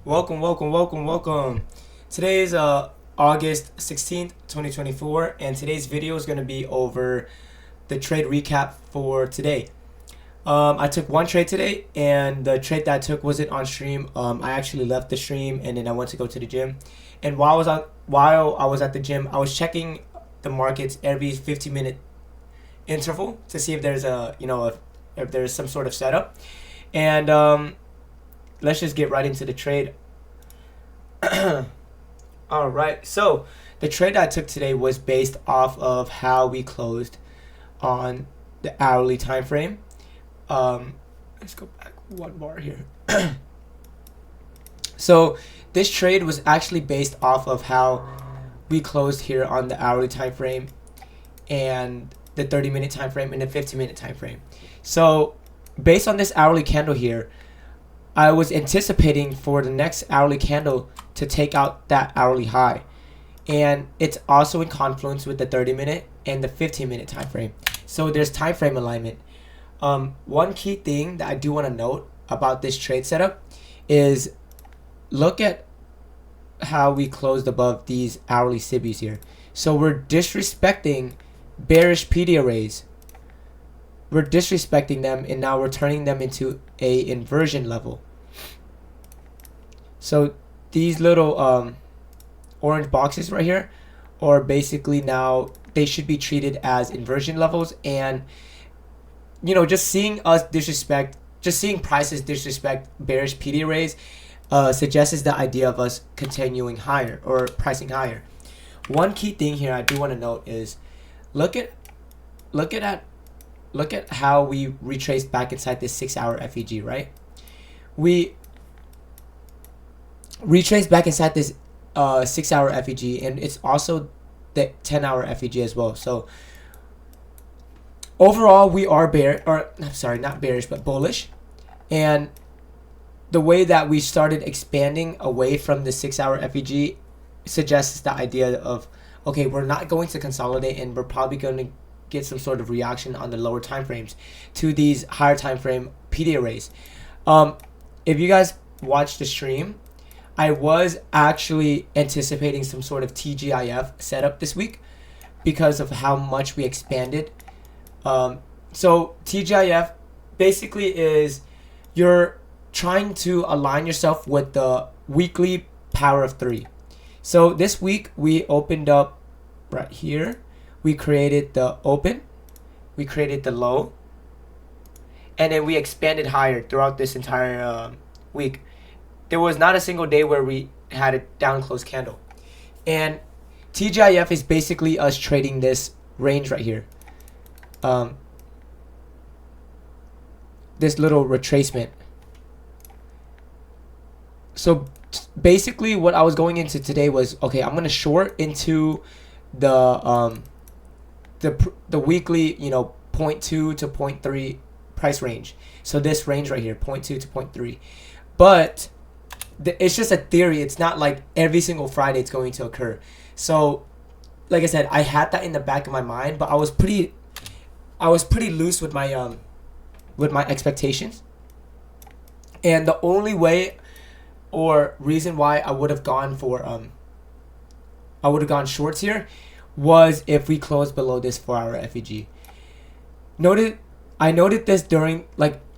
Welcome. Today is August 16th, 2024, and today's video is going to be over the trade recap for today. I took one trade today, and the trade that I took wasn't on stream. I actually left the stream, and then I went to go to the gym. And while I was at the gym, I was checking the markets every 15-minute interval to see if there's if there's some sort of setup. And let's just get right into the trade. All right, so the trade I took today was based off of how we closed on the hourly time frame. Let's go back one bar here. So this trade was actually based off of how we closed here on the hourly time frame and the 30-minute time frame and the 15-minute time frame. So based on this hourly candle here, I was anticipating for the next hourly candle to take out that hourly high. And it's also in confluence with the 30-minute and the 15-minute time frame. So there's time frame alignment. One key thing that I do want to note about this trade setup is look at how we closed above these hourly SIBIs here. So we're disrespecting bearish PD arrays. We're disrespecting them, and now we're turning them into a inversion level. So these little orange boxes right here are basically now, they should be treated as inversion levels. And just seeing prices disrespect bearish PD arrays suggests the idea of us continuing higher or pricing higher. One key thing here I do want to note is look at how we retraced back inside this 6-hour FEG, right? We retraced back inside this 6-hour FEG, and it's also the 10-hour FEG as well. So overall, we are not bearish, but bullish. And the way that we started expanding away from the 6-hour FEG suggests the idea of, okay, we're not going to consolidate, and we're probably going to get some sort of reaction on the lower time frames to these higher time frame PD arrays. If you guys watched the stream, I was actually anticipating some sort of TGIF setup this week because of how much we expanded. So TGIF basically is you're trying to align yourself with the weekly power of 3. So this week we opened up right here. We created the open, we created the low, and then we expanded higher throughout this entire week. There was not a single day where we had a down close candle. And TGIF is basically us trading this range right here. This little retracement. So basically what I was going into today was, okay, I'm going to short into the weekly, 0.2 to 0.3 price range. So this range right here, 0.2 to 0.3. But it's just a theory. It's not like every single Friday it's going to occur. So like I said, I had that in the back of my mind, but I was pretty loose with my expectations. And the only way or reason why I would have gone shorts here was if we closed below this 4-hour FEG. I noted this during,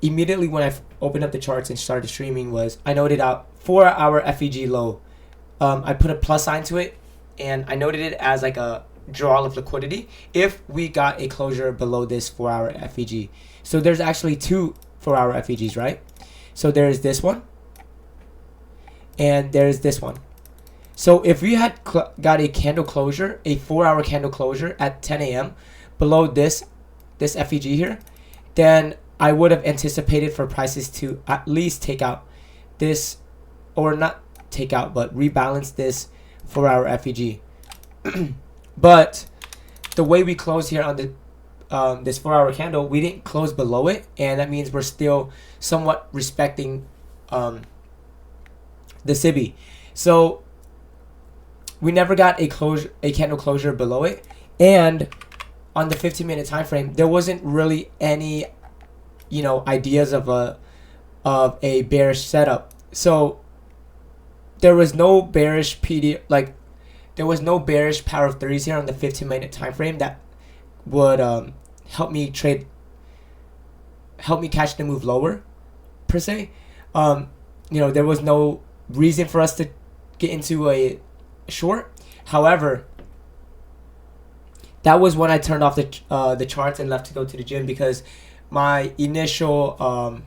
immediately when I opened up the charts and started streaming, was I noted out 4-hour FEG low. I put a plus sign to it, and I noted it as like a draw of liquidity if we got a closure below this 4-hour FEG. So there's actually 2 4-hour FEGs, right? So there's this one, and there's this one. So if we had got a candle closure, a 4-hour candle closure at 10 a.m. below this FEG here, then I would have anticipated for prices to at least take out this, or not take out, but rebalance this 4-hour FEG. But the way we closed here on the this 4-hour candle, we didn't close below it, and that means we're still somewhat respecting the SIBI. So we never got a candle closure below it, and on the 15-minute time frame, there wasn't really any, ideas of a bearish setup. So there was no bearish PD, like there was no bearish power of threes here on the 15-minute time frame that would help me catch the move lower per se. There was no reason for us to get into a short. However, that was when I turned off the charts and left to go to the gym, because my initial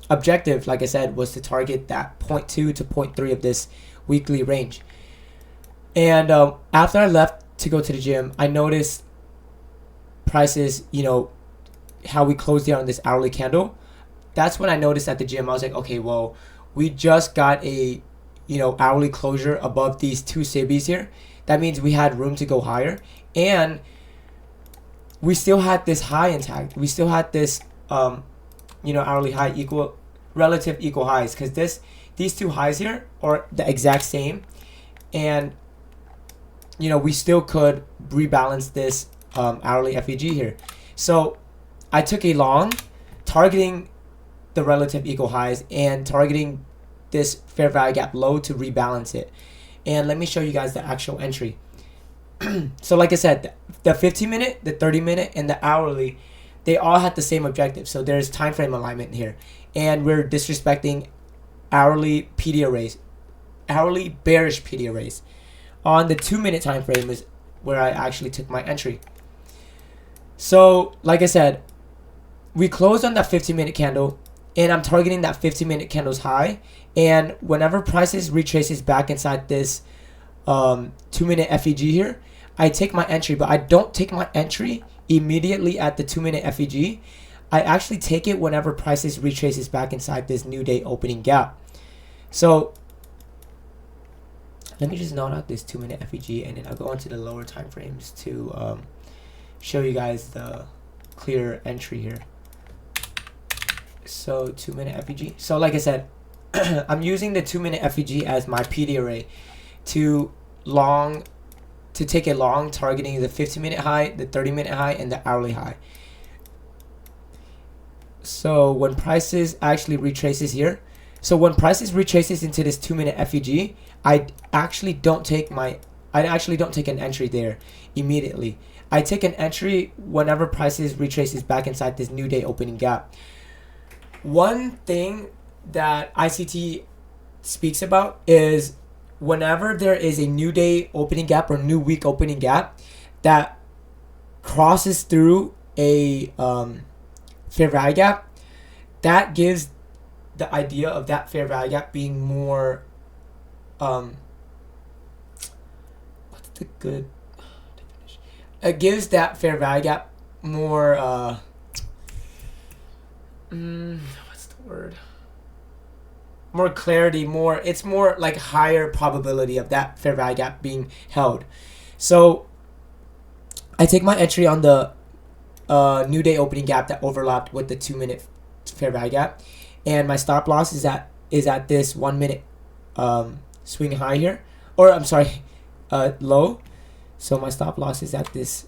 objective, like I said, was to target that 0.2 to 0.3 of this weekly range. And after I left to go to the gym, I noticed prices, how we closed there on this hourly candle. That's when I noticed at the gym, I was like, okay, well, we just got a hourly closure above these two SIBIs here. That means we had room to go higher, and we still had this high intact. We still had this hourly high relative equal highs, because these two highs here are the exact same, and we still could rebalance this hourly FEG here. So I took a long, targeting the relative equal highs and targeting this fair value gap low to rebalance it. And let me show you guys the actual entry. So like I said, the 15-minute, the 30-minute, and the hourly, they all had the same objective. So there's time frame alignment here, and we're disrespecting hourly PD arrays, hourly bearish PD arrays. On the 2-minute time frame is where I actually took my entry. So like I said, we closed on that 15-minute candle, and I'm targeting that 15-minute candle's high. And whenever prices retraces back inside this 2-minute FEG here, I take my entry. But I don't take my entry immediately at the 2-minute FEG. I actually take it whenever prices retraces back inside this new day opening gap. So let me just note out this 2-minute FEG, and then I'll go on to the lower time frames to show you guys the clear entry here. So 2-minute FEG. So like I said, I'm using the 2-minute FEG as my PD array to take a long, targeting the 15-minute high, the 30-minute high, and the hourly high. So when prices actually retraces here, so when prices retraces into this 2-minute FEG, I actually don't take an entry there immediately. I take an entry whenever prices retraces back inside this new day opening gap. One thing that ICT speaks about is whenever there is a new day opening gap or new week opening gap that crosses through a fair value gap, that gives the idea of that fair value gap being more what's the good definition? It gives that fair value gap more what's the word? More clarity, it's more like higher probability of that fair value gap being held. So I take my entry on the new day opening gap that overlapped with the 2-minute fair value gap, and my stop loss is at this 1-minute swing high here, or I'm sorry, low. So my stop loss is at this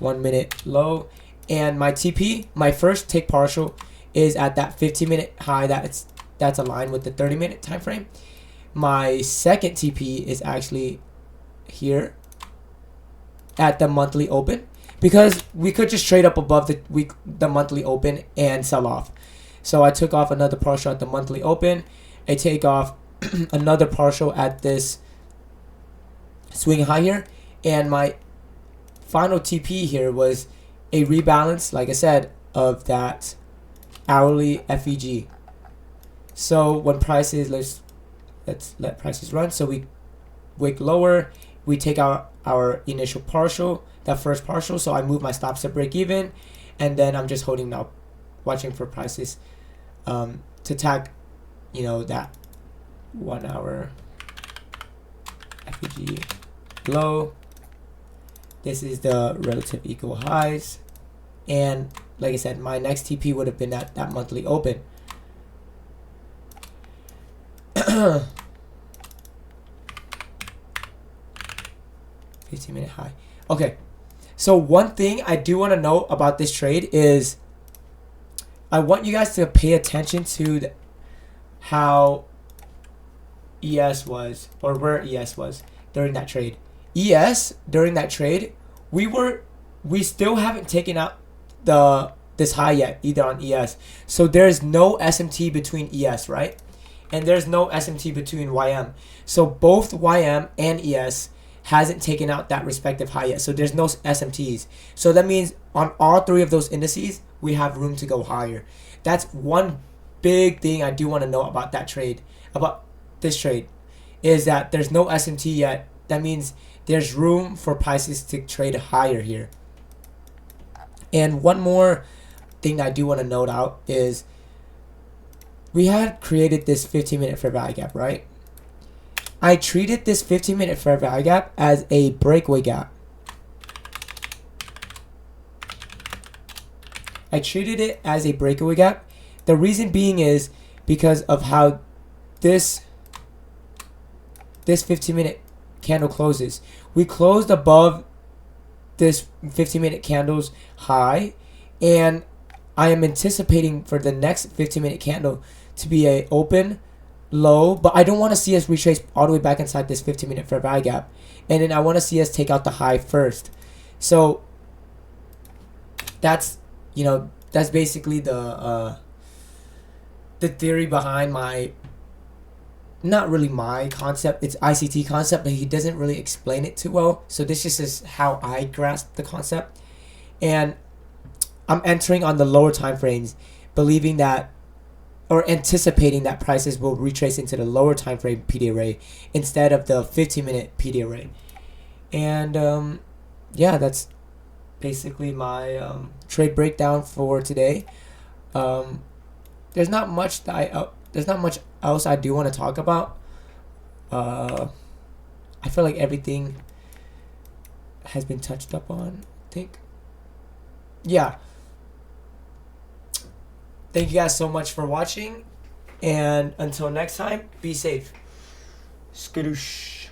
1-minute low, and my TP, my first take partial, is at that 15-minute high that's aligned with the 30-minute time frame. My second TP is actually here at the monthly open, because we could just trade up above the monthly open and sell off. So I took off another partial at the monthly open. I take off another partial at this swing high here, and my final TP here was a rebalance, like I said, of that hourly FEG. So when prices, let's let prices run. So we wick lower, we take out our initial partial, that first partial. So I move my stops to break even, and then I'm just holding now, watching for prices to tag, that 1 hour FEG low. This is the relative equal highs, and like I said, my next TP would have been at that monthly open. 15-minute high. Okay, so one thing I do want to note about this trade is I want you guys to pay attention to how ES was, or where ES was during that trade. ES during that trade, we still haven't taken out this high yet either on ES. So there's no SMT between ES, right? And there's no SMT between YM. So both YM and ES hasn't taken out that respective high yet. So there's no SMTs. So that means on all three of those indices, we have room to go higher. That's one big thing I do want to know about that trade, about this trade, is that there's no SMT yet. That means there's room for prices to trade higher here. And one more thing that I do want to note out is we had created this 15-minute fair value gap, right? I treated this 15-minute fair value gap as a breakaway gap. I treated it as a breakaway gap. The reason being is because of how this 15-minute candle closes. We closed above this 15-minute candle's high, and I am anticipating for the next 15-minute candle to be a open low, but I don't want to see us retrace all the way back inside this 15-minute fair value gap, and then I want to see us take out the high first. So that's basically the theory behind my, not really my concept, it's ICT concept, but he doesn't really explain it too well. So this just is how I grasp the concept. And I'm entering on the lower time frames, believing that, or anticipating that prices will retrace into the lower time frame PD array instead of the 15-minute PD array. And yeah, that's basically my trade breakdown for today. There's not much else I do want to talk about. I feel like everything has been touched up on, I think. Yeah. Thank you guys so much for watching, and until next time, be safe. Skadoosh.